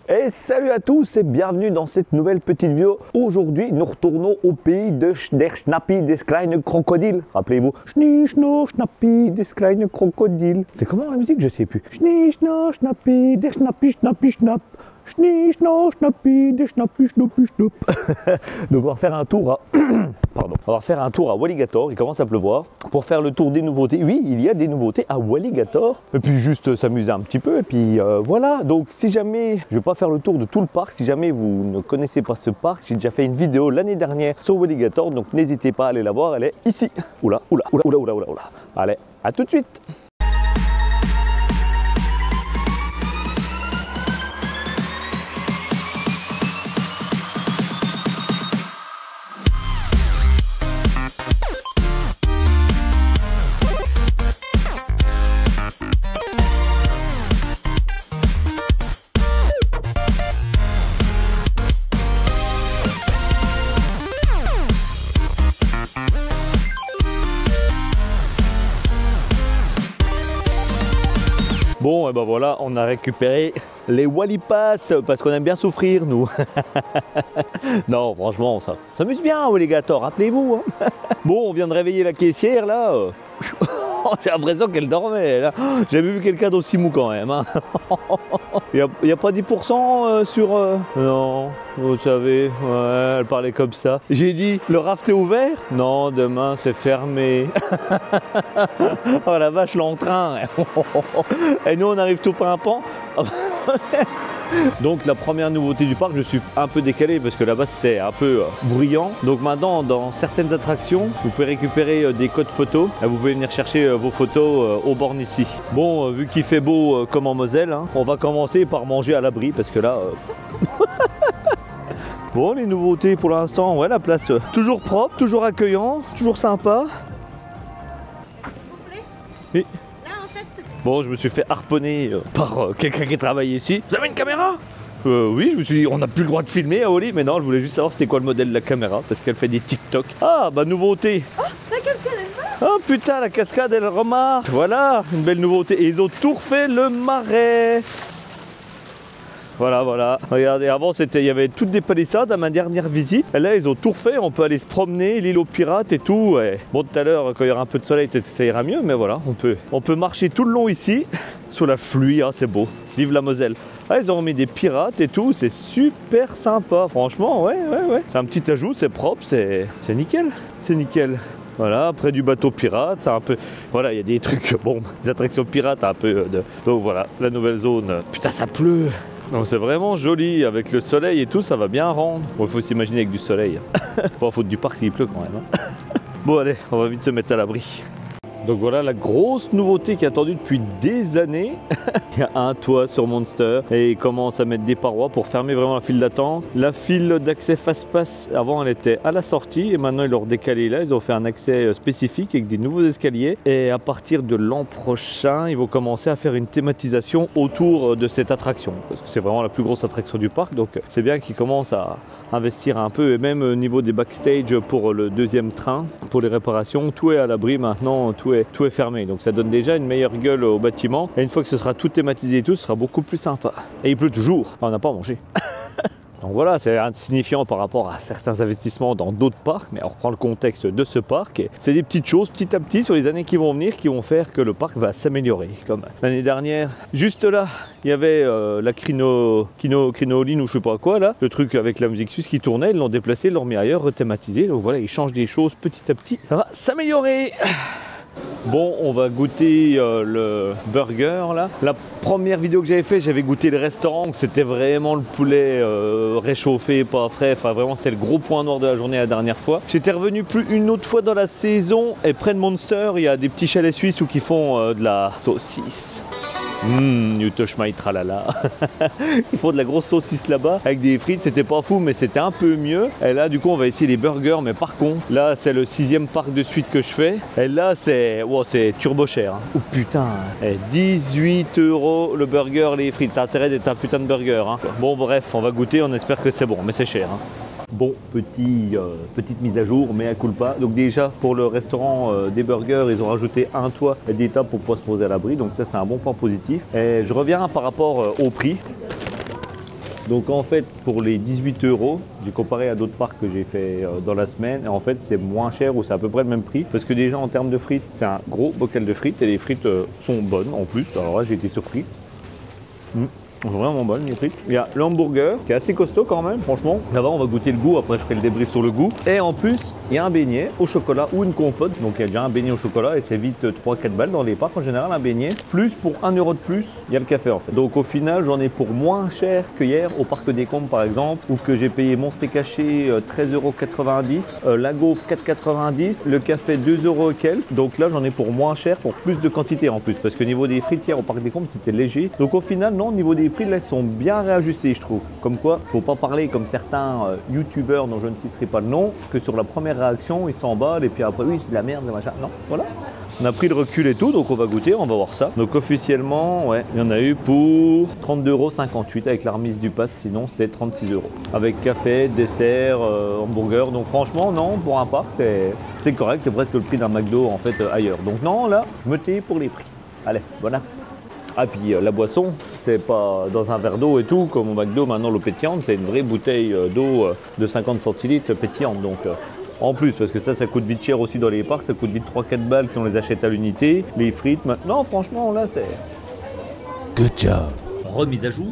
Et salut à tous et bienvenue dans cette nouvelle petite vidéo. Aujourd'hui, nous retournons au pays der Schnappi des kleinen Krokodil. Rappelez-vous, Schnie, Schno, Schnappi des kleinen Krokodil. C'est comment la musique? Je sais plus. Schnie, Schno, Schnappi, der Schnappi, Schnappi, Schnapp. Schnie, Schno, Schnappi, der Schnappi, Schnappi, Schnapp. Donc on va faire un tour à... Pardon. On va faire un tour à Walligator, il commence à pleuvoir, pour faire le tour des nouveautés. Oui, il y a des nouveautés à Walligator. Et puis juste s'amuser un petit peu, et puis voilà. Donc si jamais, je ne vais pas faire le tour de tout le parc, si jamais vous ne connaissez pas ce parc, j'ai déjà fait une vidéo l'année dernière sur Walligator, donc n'hésitez pas à aller la voir, elle est ici. Oula, oula, oula, oula, oula, oula, oula. Allez, à tout de suite. Bon, et ben voilà, on a récupéré les Wallipass parce qu'on aime bien souffrir, nous. Non, franchement, ça s'amuse bien, Walligator, rappelez-vous. Hein. Bon, on vient de réveiller la caissière, là. J'ai l'impression qu'elle dormait, là. J'ai jamais vu quelqu'un d'aussi mou quand même. Hein. Il n'y a pas 10% sur... Non, vous savez, ouais, elle parlait comme ça. J'ai dit, le raft est ouvert? Non, demain c'est fermé. Oh la vache, l'entrain. Et nous on arrive tout pimpant. Donc la première nouveauté du parc, je suis un peu décalé parce que là-bas c'était un peu bruyant. Donc maintenant dans certaines attractions, vous pouvez récupérer des codes photos et vous pouvez venir chercher vos photos aux bornes ici. Bon, vu qu'il fait beau comme en Moselle, hein, on va commencer par manger à l'abri parce que là... Bon, les nouveautés pour l'instant, ouais, la place toujours propre, toujours accueillant, toujours sympa. Oui. Bon, je me suis fait harponner par quelqu'un qui travaille ici. Vous avez une caméra? Oui, je me suis dit, on n'a plus le droit de filmer à Oli, mais non, je voulais juste savoir c'était quoi le modèle de la caméra, parce qu'elle fait des TikTok. Ah, bah nouveauté. Oh, la cascade elle marche. Oh putain, la cascade elle remarque. Voilà, une belle nouveauté. Et ils ont tout refait le marais. Voilà, voilà. Regardez, avant il y avait toutes des palissades à ma dernière visite. Et là, ils ont tout refait. On peut aller se promener, l'île aux pirates et tout. Et bon, tout à l'heure, quand il y aura un peu de soleil, peut-être que ça ira mieux. Mais voilà, on peut marcher tout le long ici, sous la pluie. Ah, c'est beau. Vive la Moselle. Ah, ils ont remis des pirates et tout. C'est super sympa. Franchement, ouais. C'est un petit ajout, c'est propre, c'est nickel. C'est nickel. Voilà, près du bateau pirate, c'est un peu... Voilà, il y a des trucs, bon, des attractions pirates un peu de... Donc voilà, la nouvelle zone. Putain, ça pleut. Donc c'est vraiment joli, avec le soleil et tout, ça va bien rendre. Bon, il faut s'imaginer avec du soleil. Pas faute du parc s'il pleut quand même. Hein. Bon allez, on va vite se mettre à l'abri. Donc voilà la grosse nouveauté qui est attendue depuis des années. Il y a un toit sur Monster et ils commencent à mettre des parois pour fermer vraiment la file d'attente. La file d'accès fast-pass, avant elle était à la sortie et maintenant ils l'ont décalé là. Ils ont fait un accès spécifique avec des nouveaux escaliers. Et à partir de l'an prochain, ils vont commencer à faire une thématisation autour de cette attraction. Parce que c'est vraiment la plus grosse attraction du parc. Donc c'est bien qu'ils commencent à investir un peu. Et même au niveau des backstage pour le deuxième train, pour les réparations, tout est à l'abri maintenant, tout est fermé, donc ça donne déjà une meilleure gueule au bâtiment et une fois que ce sera tout thématisé et tout, ce sera beaucoup plus sympa. Et il pleut toujours, on n'a pas à manger. Donc voilà, c'est insignifiant par rapport à certains investissements dans d'autres parcs, mais on reprend le contexte de ce parc. C'est des petites choses, petit à petit, sur les années qui vont venir, qui vont faire que le parc va s'améliorer. Comme l'année dernière, juste là, il y avait la crinoline ou je sais pas quoi là, le truc avec la musique suisse qui tournait, ils l'ont déplacé, ils l'ont mis ailleurs, rethématisé. Donc voilà, ils changent des choses petit à petit, ça va s'améliorer. Bon, on va goûter le burger là. La première vidéo que j'avais fait, j'avais goûté le restaurant, c'était vraiment le poulet réchauffé, pas frais. Enfin vraiment, c'était le gros point noir de la journée la dernière fois. J'étais revenu plus une autre fois dans la saison et près de Monster, il y a des petits chalets suisses où qui font de la saucisse. Utoshmai tralala. Ils font de la grosse saucisse là-bas avec des frites, c'était pas fou mais c'était un peu mieux. Et là du coup on va essayer les burgers, mais par contre là c'est le 6e parc de suite que je fais. Et là c'est turbo cher. Hein. Oh putain, 18 € le burger, les frites, ça a intérêt d'être un putain de burger. Hein. Bon bref, on va goûter, on espère que c'est bon, mais c'est cher. Hein. Bon, petite mise à jour, mais à culpa. Donc déjà, pour le restaurant des burgers, ils ont rajouté un toit et des tables pour pouvoir se poser à l'abri. Donc ça, c'est un bon point positif. Et je reviens par rapport au prix. Donc en fait, pour les 18 €, j'ai comparé à d'autres parcs que j'ai fait dans la semaine. Et en fait, c'est moins cher ou c'est à peu près le même prix. Parce que déjà, en termes de frites, c'est un gros bocal de frites. Et les frites sont bonnes en plus. Alors là, j'ai été surpris. Vraiment bonne les frites. Il y a l'hamburger qui est assez costaud quand même, franchement. Là-bas, on va goûter le goût. Après, je ferai le débrief sur le goût. Et en plus, il y a un beignet au chocolat ou une compote. Donc, il y a déjà un beignet au chocolat et c'est vite 3-4 balles dans les parcs en général. Un beignet. Plus pour 1 € de plus, il y a le café en fait. Donc, au final, j'en ai pour moins cher que hier au parc des Combes par exemple, où que j'ai payé mon steak haché 13,90 €, la gaufre 4,90 €, le café 2 € et quelques. Donc là, j'en ai pour moins cher, pour plus de quantité en plus. Parce que niveau des frites hier au parc des Combes, c'était léger. Donc, au final, non, au niveau des prix, là, ils sont bien réajustés, je trouve. Comme quoi, faut pas parler comme certains youtubeurs dont je ne citerai pas le nom, que sur la première réaction, ils s'emballent et puis après, oui, c'est de la merde, machin. Non, voilà. On a pris le recul et tout, donc on va goûter, on va voir ça. Donc officiellement, ouais, il y en a eu pour 32,58 € avec la remise du pass, sinon c'était 36 €. Avec café, dessert, hamburger. Donc franchement, non, pour un parc, c'est correct, c'est presque le prix d'un McDo en fait ailleurs. Donc non, là, je me tais pour les prix. Allez, voilà. Ah puis la boisson, c'est pas dans un verre d'eau et tout, comme au McDo maintenant l'eau pétillante, c'est une vraie bouteille d'eau de 50 centilitres pétillante. Donc en plus, parce que ça coûte vite cher aussi dans les parcs, ça coûte vite 3-4 balles si on les achète à l'unité. Les frites, maintenant franchement là c'est... Good job. Remise à jour.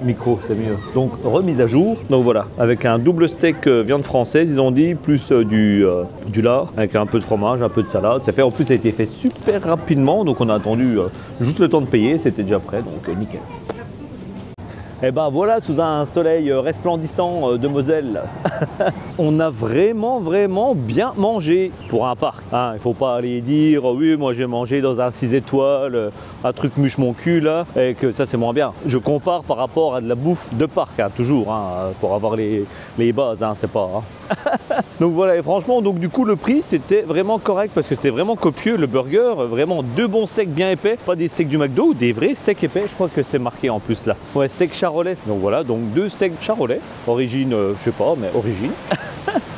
Micro, c'est mieux. Donc remise à jour. Donc voilà, avec un double steak viande française, ils ont dit, plus du lard, avec un peu de fromage, un peu de salade. Ça fait, en plus, ça a été fait super rapidement, donc on a attendu juste le temps de payer, c'était déjà prêt, donc nickel. Et ben voilà, sous un soleil resplendissant de Moselle, on a vraiment bien mangé pour un parc. Hein, il ne faut pas aller dire oui, moi j'ai mangé dans un 6 étoiles, un truc mûche mon cul là, et que ça c'est moins bien. Je compare par rapport à de la bouffe de parc, hein, toujours, hein, pour avoir les bases, hein, c'est pas. Hein. Donc voilà, et franchement, donc du coup le prix c'était vraiment correct parce que c'était vraiment copieux. Le burger, vraiment 2 bons steaks bien épais, pas des steaks du McDo ou des vrais steaks épais. Je crois que c'est marqué en plus là. Ouais, steak charolais. Donc voilà, donc 2 steaks charolais, origine, je sais pas, mais origine.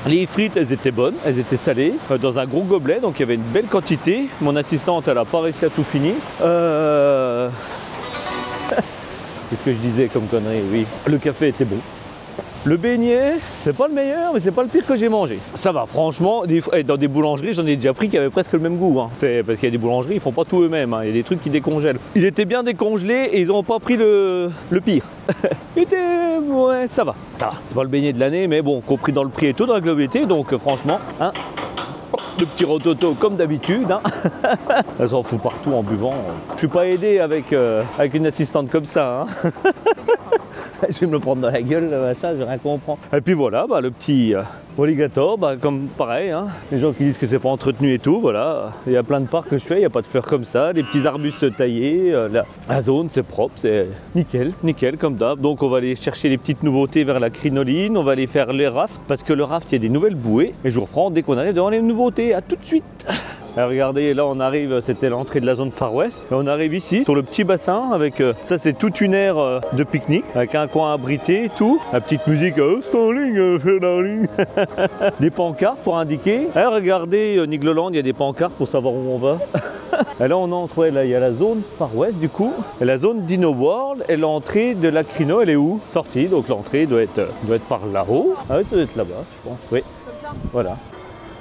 Les frites, elles étaient bonnes, elles étaient salées, dans un gros gobelet, donc il y avait une belle quantité. Mon assistante, elle a pas réussi à tout finir. Qu'est-ce que je disais comme connerie? Oui, le café était bon. Le beignet, c'est pas le meilleur, mais c'est pas le pire que j'ai mangé. Ça va, franchement, dans des boulangeries, j'en ai déjà pris qui avaient presque le même goût. Hein. C'est parce qu'il y a des boulangeries, ils font pas tout eux-mêmes. Hein. Il y a des trucs qui décongèlent. Il était bien décongelé et ils n'ont pas pris le pire. Ouais, ça va. C'est pas le beignet de l'année, mais bon, compris dans le prix et tout, dans la globalité. Donc franchement, hein, le petit rototo comme d'habitude. Hein. Elle s'en fout partout en buvant. Je suis pas aidé avec une assistante comme ça. Hein. Je vais me le prendre dans la gueule, ça, je vais rien comprendre. Et puis voilà, bah, le petit alligator, bah, comme pareil, hein. Les gens qui disent que c'est pas entretenu et tout, voilà. Il y a plein de parcs que je fais, il n'y a pas de fleurs comme ça, des petits arbustes taillés, la zone c'est propre, c'est nickel comme d'hab. Donc on va aller chercher les petites nouveautés vers la crinoline, on va aller faire les rafts, parce que le raft il y a des nouvelles bouées. Et je vous reprends dès qu'on arrive devant les nouveautés, à tout de suite. Alors regardez, là on arrive, c'était l'entrée de la zone Far West. Et on arrive ici, sur le petit bassin, avec ça c'est toute une aire de pique-nique, avec un coin abrité et tout. La petite musique, Starling, Starling. Des pancartes pour indiquer. Et regardez, Nigloland, il y a des pancartes pour savoir où on va. Et là on entre, ouais, là il y a la zone Far West du coup. Et la zone Dino World, et l'entrée de la crino, elle est où? Sortie, donc l'entrée doit être par là-haut. Ah oui, ça doit être là-bas, je pense. Oui, voilà.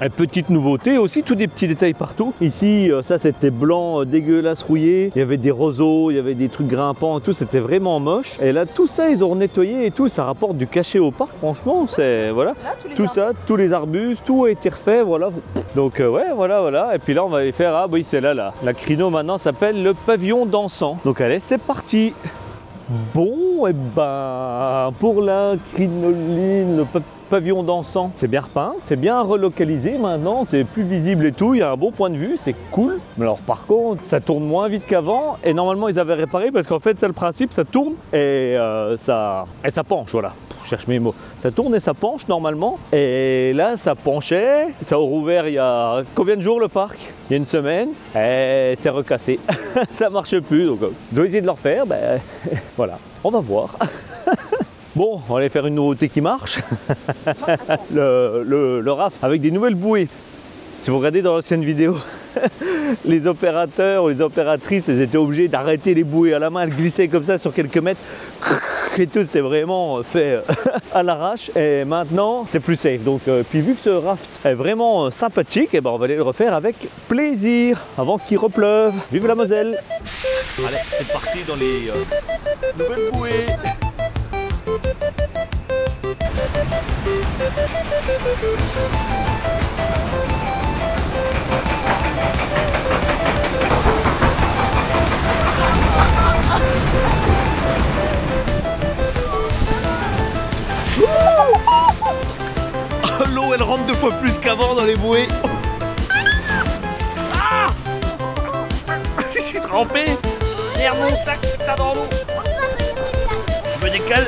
Et petite nouveauté aussi, tous des petits détails partout. Ici, ça c'était blanc, dégueulasse, rouillé. Il y avait des roseaux, il y avait des trucs grimpants et tout, c'était vraiment moche. Et là, tout ça, ils ont nettoyé et tout, ça rapporte du cachet au parc, franchement, c'est, voilà. Là, tout ça, tous les arbustes, tout a été refait, voilà. Donc, ouais, voilà. Et puis là, on va aller faire, ah oui, c'est là. La crino maintenant s'appelle le pavillon dansant. Donc, allez, c'est parti. Bon, et ben, pour la crinoline, le pavillon dansant, c'est bien repeint, c'est bien relocalisé maintenant, c'est plus visible et tout, il y a un bon point de vue, c'est cool. Mais alors par contre, ça tourne moins vite qu'avant et normalement ils avaient réparé parce qu'en fait c'est le principe, ça tourne et ça penche, voilà. Je cherche mes mots. Ça tourne et ça penche normalement. Et là, ça penchait. Ça a rouvert il y a combien de jours le parc? Il y a une semaine. Et c'est recassé. Ça marche plus. Donc, ils ont essayé de le refaire. Ben, voilà. On va voir. Bon, on va aller faire une nouveauté qui marche. le raft avec des nouvelles bouées. Si vous regardez dans l'ancienne vidéo, les opérateurs ou les opératrices, elles étaient obligées d'arrêter les bouées à la main, elles glissaient comme ça sur quelques mètres. Et tout, c'était vraiment fait à l'arrache. Et maintenant, c'est plus safe. Donc, puis vu que ce raft est vraiment sympathique, et ben on va aller le refaire avec plaisir avant qu'il repleuve. Vive la Moselle! Allez, c'est parti dans les nouvelles bouées. L'eau elle rentre 2 fois plus qu'avant dans les bouées. Ah, je suis trempé. Merde, mon sac, ça dans l'eau. Je me décale.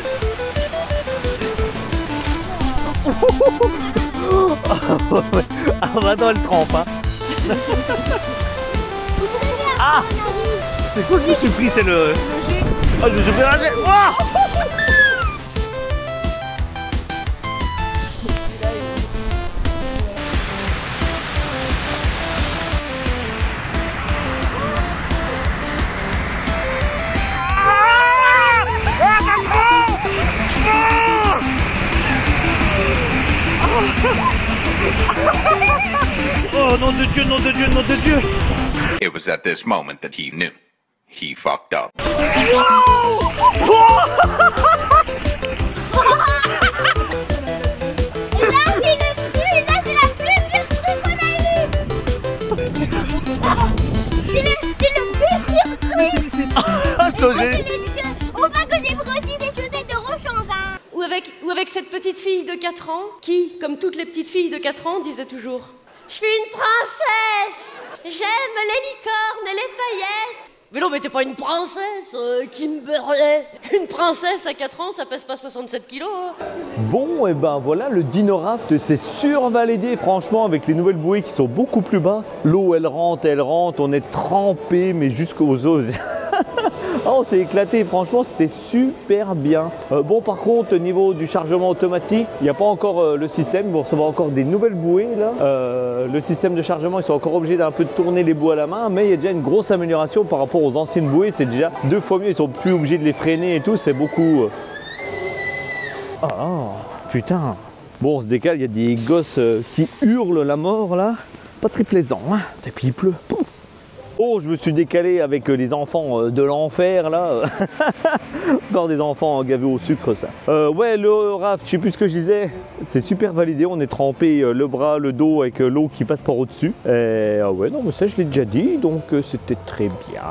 Ah, maintenant elle trempe. Hein. Ah, c'est quoi que je me suis pris? C'est le... Ah, je me suis pris un jet. Oh nom de Dieu, nom de Dieu, nom de Dieu! It was at this moment that he knew. He fucked up. Enfin que j'ai pris aussi des chaussettes de Rochambin. Ou avec cette petite fille de 4 ans qui, comme toutes les petites filles de 4 ans, disait toujours « Je suis une princesse. J'aime les licornes et les paillettes. » Mais non, mais t'es pas une princesse, Kimberley. Une princesse à 4 ans, ça pèse pas 67 kilos. Hein. Bon, et ben voilà, le Dino-Raft s'est survalidé, franchement, avec les nouvelles bouées qui sont beaucoup plus basses. L'eau, elle rentre, on est trempé, mais jusqu'aux os. Oh, on s'est éclaté, franchement c'était super bien. Bon, par contre au niveau du chargement automatique, il n'y a pas encore le système, ils vont recevoir encore des nouvelles bouées là. Le système de chargement, ils sont encore obligés d'un peu de tourner les bouées à la main, mais il y a déjà une grosse amélioration par rapport aux anciennes bouées, c'est déjà 2 fois mieux, ils sont plus obligés de les freiner et tout, c'est beaucoup... Oh putain. Bon, on se décale, il y a des gosses qui hurlent la mort là, pas très plaisant, hein. Et puis il pleut. Oh, je me suis décalé avec les enfants de l'enfer là. Encore des enfants gavés au sucre ça. Ouais, le raft, je sais plus ce que je disais. C'est super validé, on est trempé le bras, le dos avec l'eau qui passe par au-dessus. Ouais, non mais ça je l'ai déjà dit, donc c'était très bien.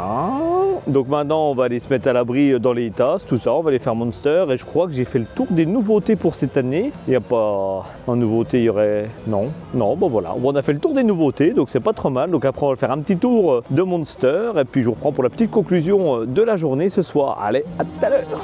Donc maintenant on va aller se mettre à l'abri dans les tasses, tout ça, on va aller faire Monster. Et je crois que j'ai fait le tour des nouveautés pour cette année. Il n'y a pas en nouveauté, il y aurait... Non, bon voilà. Bon, on a fait le tour des nouveautés, donc c'est pas trop mal. Donc après on va faire un petit tour de Monster et puis je vous reprends pour la petite conclusion de la journée ce soir. Allez, à tout à l'heure.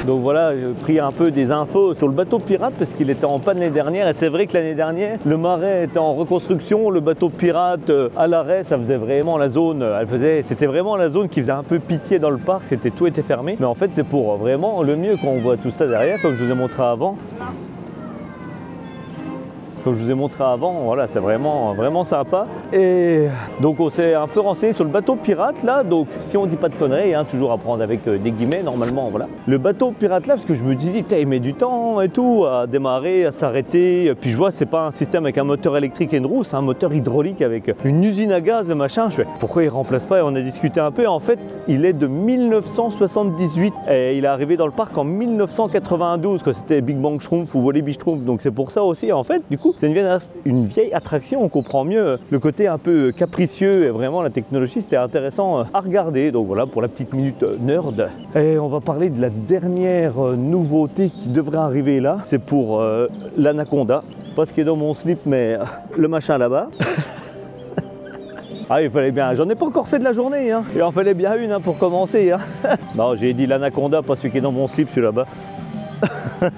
Donc voilà, j'ai pris un peu des infos sur le bateau pirate parce qu'il était en panne l'année dernière. Et c'est vrai que l'année dernière, le marais était en reconstruction, le bateau pirate à l'arrêt, ça faisait vraiment la zone, c'était vraiment la zone qui faisait un peu pitié dans le parc, tout était fermé. Mais en fait, c'est pour vraiment le mieux qu'on voit tout ça derrière, comme je vous ai montré avant. comme je vous ai montré avant, voilà, c'est vraiment, vraiment sympa. Et donc on s'est un peu renseigné sur le bateau pirate là, donc si on dit pas de conneries, hein, toujours à prendre avec des guillemets normalement, voilà. Le bateau pirate là, parce que je me dis, putain, il met du temps et tout, à démarrer, à s'arrêter, puis je vois c'est pas un système avec un moteur électrique et une roue, c'est un moteur hydraulique avec une usine à gaz, le machin. Je fais, pourquoi il remplace pas? Et on a discuté un peu, en fait, il est de 1978 et il est arrivé dans le parc en 1992, quand c'était Big Bang Schtroumpf ou Walibi Schtroumpf, donc c'est pour ça aussi, en fait, du coup, c'est une vieille attraction, on comprend mieux le côté un peu capricieux et vraiment la technologie, c'était intéressant à regarder. Donc voilà pour la petite minute nerd. Et on va parler de la dernière nouveauté qui devrait arriver là, c'est pour l'Anaconda, pas ce qui est dans mon slip, mais le machin là-bas. Ah, il fallait bien, j'en ai pas encore fait de la journée, hein. Il en fallait bien une hein, pour commencer. Hein. Non, j'ai dit l'Anaconda, pas celui qui est dans mon slip, celui là-bas. Il a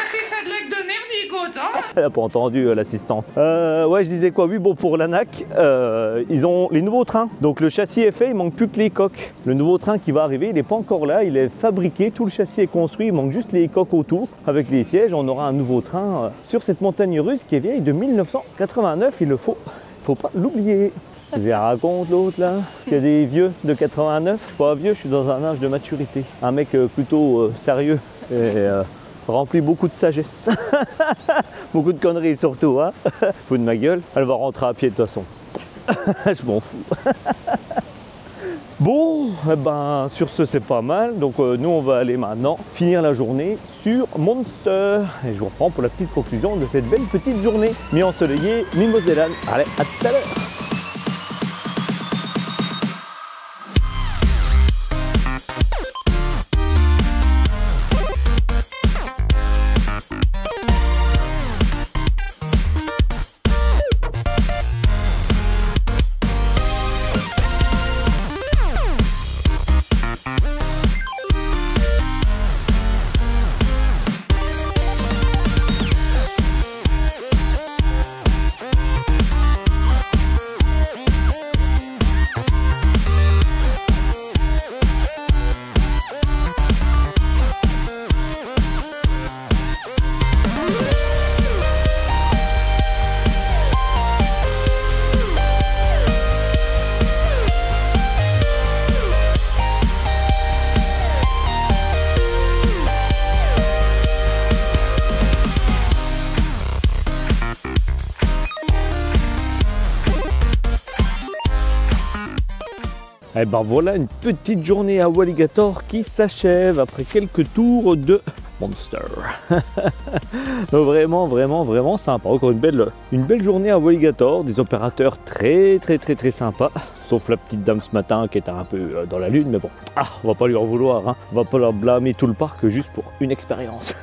fait ça de l'acte de merde, il est content. Elle n'a pas entendu l'assistante. Ouais, je disais quoi? Oui, bon, pour l'ANAC, ils ont les nouveaux trains. Donc le châssis est fait, il manque plus que les coques. Le nouveau train qui va arriver, il n'est pas encore là, il est fabriqué, tout le châssis est construit, il manque juste les coques autour. Avec les sièges, on aura un nouveau train sur cette montagne russe qui est vieille de 1989, il le faut pas l'oublier. Il raconte l'autre là, qu'il y a des vieux de 89. Je suis pas vieux, je suis dans un âge de maturité. Un mec plutôt sérieux et rempli beaucoup de sagesse. Beaucoup de conneries surtout, hein. Fous de ma gueule. Elle va rentrer à pied de toute façon. Je m'en fous. Bon, eh ben, sur ce c'est pas mal, donc nous on va aller maintenant finir la journée sur Monster. Et je vous reprends pour la petite conclusion de cette belle petite journée mi-ensoleillée, mi-mosellane. Allez, à tout à l'heure. Et ben voilà une petite journée à Walligator qui s'achève après quelques tours de Monster. Vraiment sympa. Encore une belle journée à Walligator, des opérateurs très sympas. Sauf la petite dame ce matin qui était un peu dans la lune, mais bon, on va pas lui en vouloir, hein. On va pas leur blâmer tout le parc juste pour une expérience.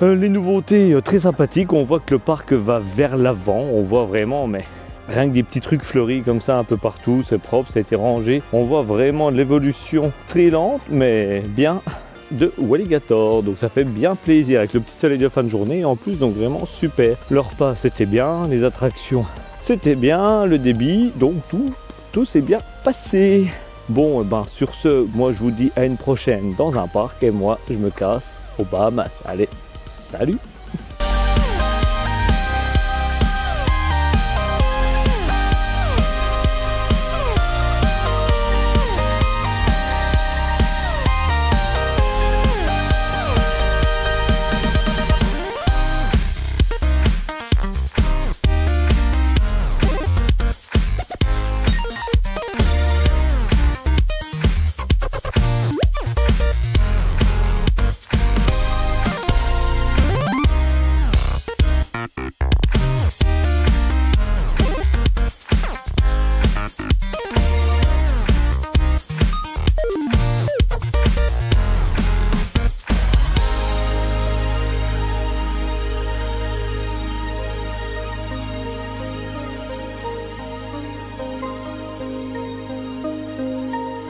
Les nouveautés très sympathiques, on voit que le parc va vers l'avant, on voit vraiment, mais rien que des petits trucs fleuris comme ça un peu partout, c'est propre, ça a été rangé. On voit vraiment l'évolution très lente, mais bien de Walligator. Donc ça fait bien plaisir avec le petit soleil de fin de journée en plus, donc vraiment super. Le repas c'était bien, les attractions c'était bien, le débit, donc tout s'est bien passé. Bon, ben sur ce, moi je vous dis à une prochaine dans un parc et moi je me casse aux Bahamas. Allez, salut!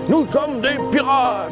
Nous sommes des pirates.